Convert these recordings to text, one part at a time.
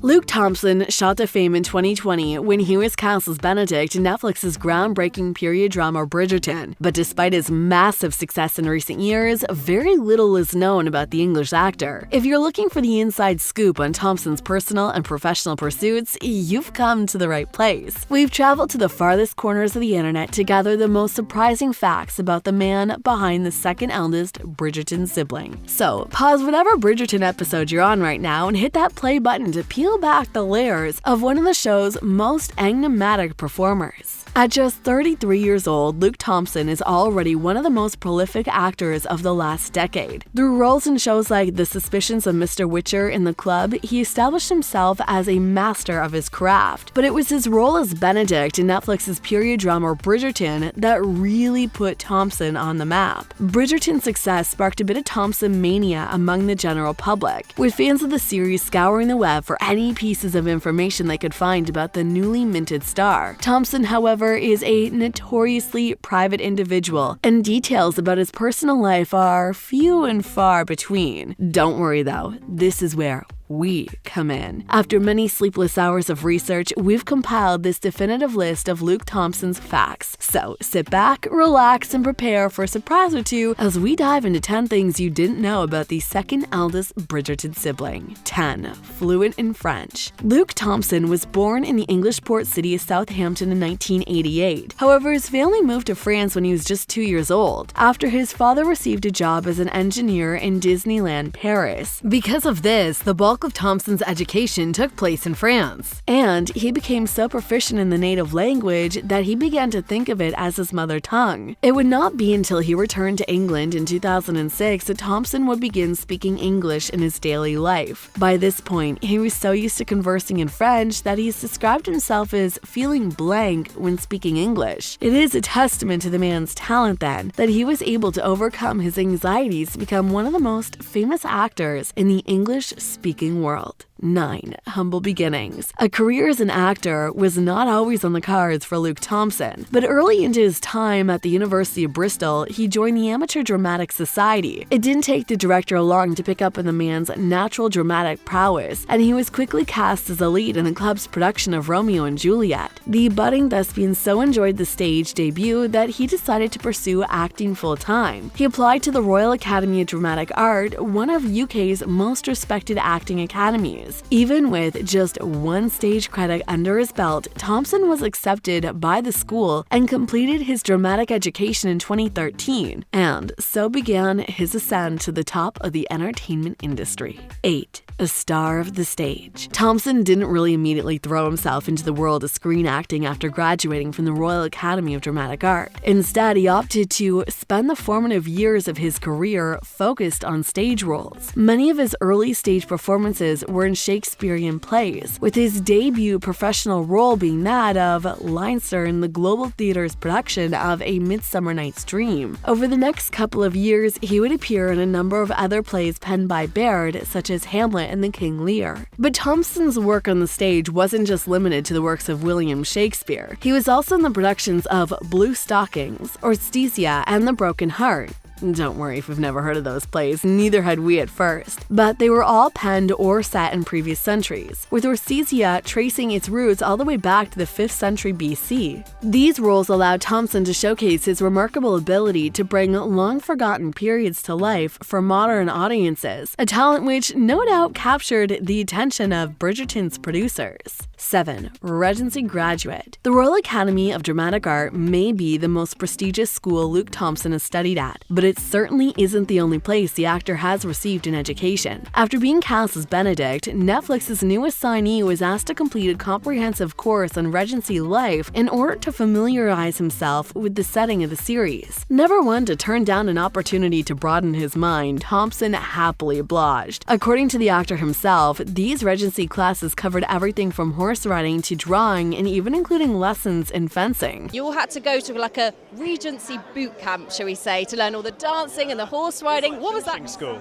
Luke Thompson shot to fame in 2020 when he was cast as Benedict in Netflix's groundbreaking period drama Bridgerton. But despite his massive success in recent years, very little is known about the English actor. If you're looking for the inside scoop on Thompson's personal and professional pursuits, you've come to the right place. We've traveled to the farthest corners of the internet to gather the most surprising facts about the man behind the second eldest Bridgerton sibling. So, pause whatever Bridgerton episode you're on right now and hit that play button to peel back the layers of one of the show's most enigmatic performers. At just 33 years old, Luke Thompson is already one of the most prolific actors of the last decade. Through roles in shows like The Suspicions of Mr. Witcher in The Club, he established himself as a master of his craft. But it was his role as Benedict in Netflix's period drama Bridgerton that really put Thompson on the map. Bridgerton's success sparked a bit of Thompson mania among the general public, with fans of the series scouring the web for any pieces of information they could find about the newly minted star. Thompson, however, is a notoriously private individual, and details about his personal life are few and far between. Don't worry though, this is where we come in. After many sleepless hours of research, we've compiled this definitive list of Luke Thompson's facts. So sit back, relax, and prepare for a surprise or two as we dive into 10 things you didn't know about the second eldest Bridgerton sibling. 10. Fluent in French. Luke Thompson was born in the English port city of Southampton in 1988. However, his family moved to France when he was just 2 years old, after his father received a job as an engineer in Disneyland Paris. Because of this, the bulk of Thompson's education took place in France, and he became so proficient in the native language that he began to think of it as his mother tongue. It would not be until he returned to England in 2006 that Thompson would begin speaking English in his daily life. By this point, he was so used to conversing in French that he's described himself as feeling blank when speaking English. It is a testament to the man's talent, then, that he was able to overcome his anxieties to become one of the most famous actors in the English-speaking world. 9. Humble beginnings. A career as an actor was not always on the cards for Luke Thompson, but early into his time at the University of Bristol, he joined the Amateur Dramatic Society. It didn't take the director long to pick up on the man's natural dramatic prowess, and he was quickly cast as a lead in the club's production of Romeo and Juliet. The budding thespian so enjoyed the stage debut that he decided to pursue acting full-time. He applied to the Royal Academy of Dramatic Art, one of UK's most respected acting academies. Even with just one stage credit under his belt, Thompson was accepted by the school and completed his dramatic education in 2013, and so began his ascent to the top of the entertainment industry. 8. A star of the stage. Thompson didn't really immediately throw himself into the world of screen acting after graduating from the Royal Academy of Dramatic Art. Instead, he opted to spend the formative years of his career focused on stage roles. Many of his early stage performances were in Shakespearean plays, with his debut professional role being that of Leinster in the Global Theatre's production of A Midsummer Night's Dream. Over the next couple of years, he would appear in a number of other plays penned by Baird, such as Hamlet and The King Lear. But Thompson's work on the stage wasn't just limited to the works of William Shakespeare. He was also in the productions of Blue Stockings, Orestesia, and The Broken Heart. Don't worry if you've never heard of those plays, neither had we at first. But they were all penned or set in previous centuries, with Orestesia tracing its roots all the way back to the 5th century BC. These roles allowed Thompson to showcase his remarkable ability to bring long-forgotten periods to life for modern audiences, a talent which no doubt captured the attention of Bridgerton's producers. 7. Regency graduate. The Royal Academy of Dramatic Art may be the most prestigious school Luke Thompson has studied at, but it certainly isn't the only place the actor has received an education. After being cast as Benedict, Netflix's new assignee was asked to complete a comprehensive course on Regency life in order to familiarize himself with the setting of the series. Never one to turn down an opportunity to broaden his mind, Thompson happily obliged. According to the actor himself, these Regency classes covered everything from horse riding to drawing, and even including lessons in fencing. You all had to go to like a Regency boot camp, shall we say, to learn all the dancing and the horse riding. What was that? School.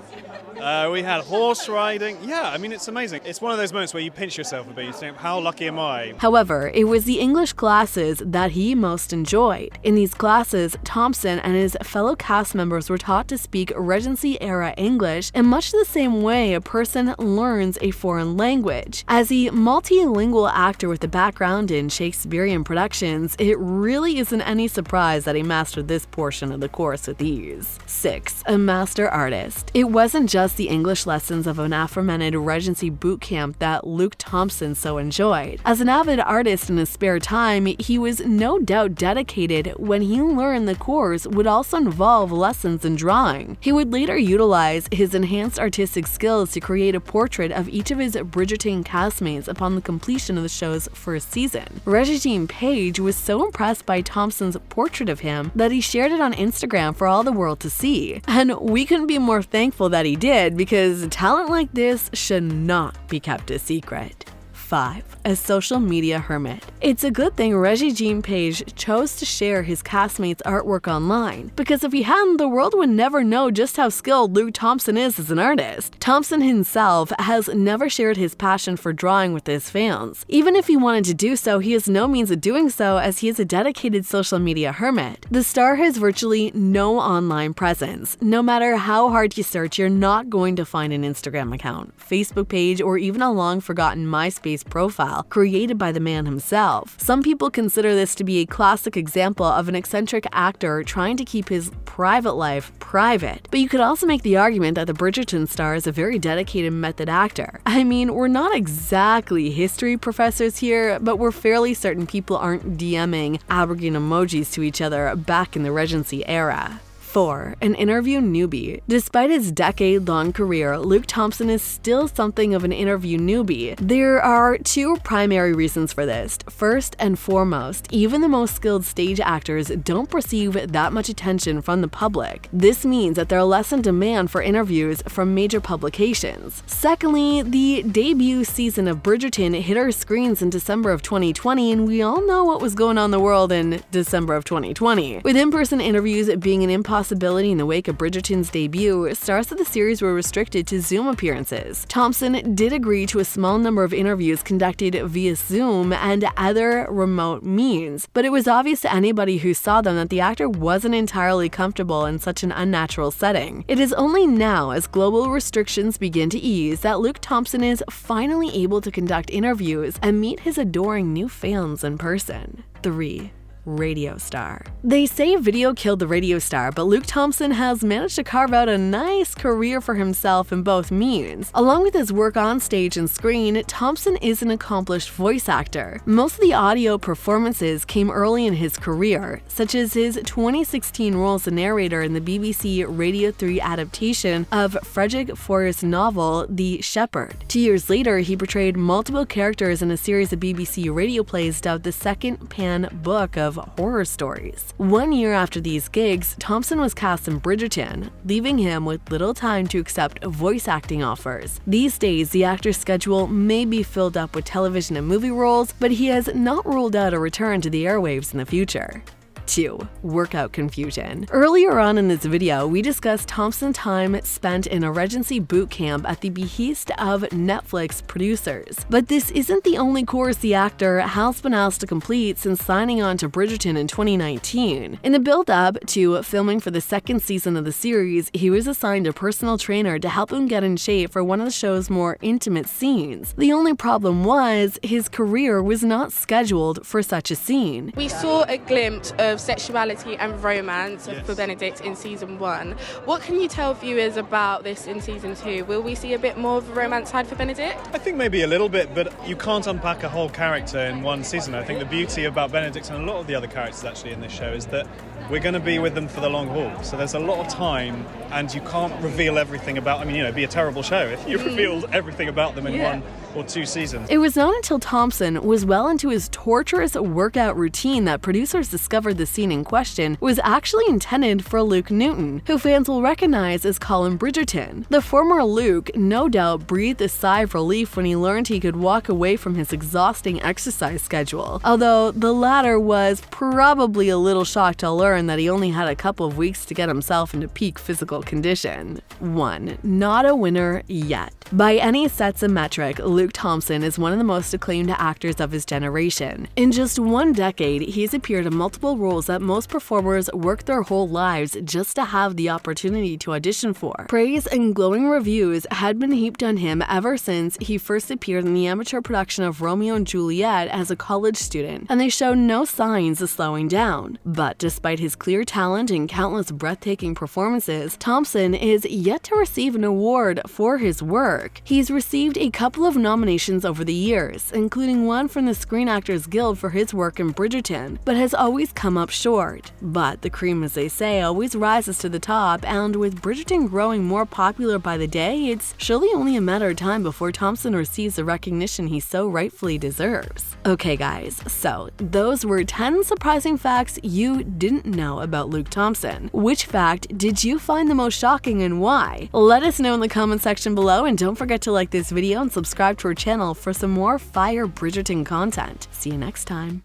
We had horse riding. Yeah, I mean, it's amazing. It's one of those moments where you pinch yourself a bit. You think, how lucky am I? However, it was the English classes that he most enjoyed. In these classes, Thompson and his fellow cast members were taught to speak Regency-era English in much the same way a person learns a foreign language. As a multilingual actor with a background in Shakespearean productions, it really isn't any surprise that he mastered this portion of the course with ease. 6. A master artist. It wasn't just the English lessons of an aforementioned Regency boot camp that Luke Thompson so enjoyed. As an avid artist in his spare time, he was no doubt dedicated when he learned the course would also involve lessons in drawing. He would later utilize his enhanced artistic skills to create a portrait of each of his Bridgerton castmates upon the completion of the show's first season. Reggie Page was so impressed by Thompson's portrait of him that he shared it on Instagram for all the world to see. And we couldn't be more thankful that he did, because talent like this should not be kept a secret. 5. A social media hermit. It's a good thing Reggie Page chose to share his castmates' artwork online, because if he hadn't, the world would never know just how skilled Luke Thompson is as an artist. Thompson himself has never shared his passion for drawing with his fans. Even if he wanted to do so, he has no means of doing so, as he is a dedicated social media hermit. The star has virtually no online presence. No matter how hard you search, you're not going to find an Instagram account, Facebook page, or even a long-forgotten MySpace profile created by the man himself. Some people consider this to be a classic example of an eccentric actor trying to keep his private life private. But you could also make the argument that the Bridgerton star is a very dedicated method actor. I mean, we're not exactly history professors here, but we're fairly certain people aren't DMing abrogating emojis to each other back in the Regency era. 4. An interview newbie. Despite his decade-long career, Luke Thompson is still something of an interview newbie. There are two primary reasons for this. First and foremost, even the most skilled stage actors don't receive that much attention from the public. This means that they're less in demand for interviews from major publications. Secondly, the debut season of Bridgerton hit our screens in December of 2020, and we all know what was going on in the world in December of 2020. With in-person interviews being an impossibility in the wake of Bridgerton's debut, stars of the series were restricted to Zoom appearances. Thompson did agree to a small number of interviews conducted via Zoom and other remote means, but it was obvious to anybody who saw them that the actor wasn't entirely comfortable in such an unnatural setting. It is only now, as global restrictions begin to ease, that Luke Thompson is finally able to conduct interviews and meet his adoring new fans in person. 3. Radio star. They say video killed the radio star, but Luke Thompson has managed to carve out a nice career for himself in both means. Along with his work on stage and screen, Thompson is an accomplished voice actor. Most of the audio performances came early in his career, such as his 2016 role as a narrator in the BBC Radio 3 adaptation of Frederick Forrest's novel The Shepherd. 2 years later, he portrayed multiple characters in a series of BBC radio plays dubbed the Second Pan Book of Horror Stories. 1 year after these gigs, Thompson was cast in Bridgerton, leaving him with little time to accept voice acting offers. These days, the actor's schedule may be filled up with television and movie roles, but he has not ruled out a return to the airwaves in the future. 2. Workout confusion. Earlier on in this video, we discussed Thompson's time spent in a Regency boot camp at the behest of Netlfix producers. But this isn't the only course the actor has been asked to complete since signing on to Bridgerton in 2019. In the build-up to filming for the second season of the series, he was assigned a personal trainer to help him get in shape for one of the show's more intimate scenes. The only problem was, his career was not scheduled for such a scene. We saw a glimpse of sexuality and romance for Benedict in season 1. What can you tell viewers about this in season 2? Will we see a bit more of a romance side for Benedict? I think maybe a little bit, but you can't unpack a whole character in one season. I think the beauty about Benedict and a lot of the other characters actually in this show is that we're going to be with them for the long haul. So there's a lot of time, and you can't reveal everything about, I mean, it'd be a terrible show if you revealed everything about them in 1 or 2 seasons. It was not until Thompson was well into his torturous workout routine that producers discovered the the scene in question was actually intended for Luke Newton, who fans will recognize as Colin Bridgerton. The former Luke no doubt breathed a sigh of relief when he learned he could walk away from his exhausting exercise schedule, although the latter was probably a little shocked to learn that he only had a couple of weeks to get himself into peak physical condition. 1. Not a winner yet. By any sets of metric, Luke Thompson is one of the most acclaimed actors of his generation. In just one decade, he's appeared in multiple roles that most performers work their whole lives just to have the opportunity to audition for. Praise and glowing reviews had been heaped on him ever since he first appeared in the amateur production of Romeo and Juliet as a college student, and they showed no signs of slowing down. But despite his clear talent and countless breathtaking performances, Thompson is yet to receive an award for his work. He's received a couple of nominations over the years, including one from the Screen Actors Guild for his work in Bridgerton, but has always come up short. But the cream, as they say, always rises to the top, and with Bridgerton growing more popular by the day, it's surely only a matter of time before Thompson receives the recognition he so rightfully deserves. Okay guys, so those were 10 surprising facts you didn't know about Luke Thompson. Which fact did you find the most shocking and why? Let us know in the comment section below, and don't forget to like this video and subscribe to our channel for some more fire Bridgerton content. See you next time.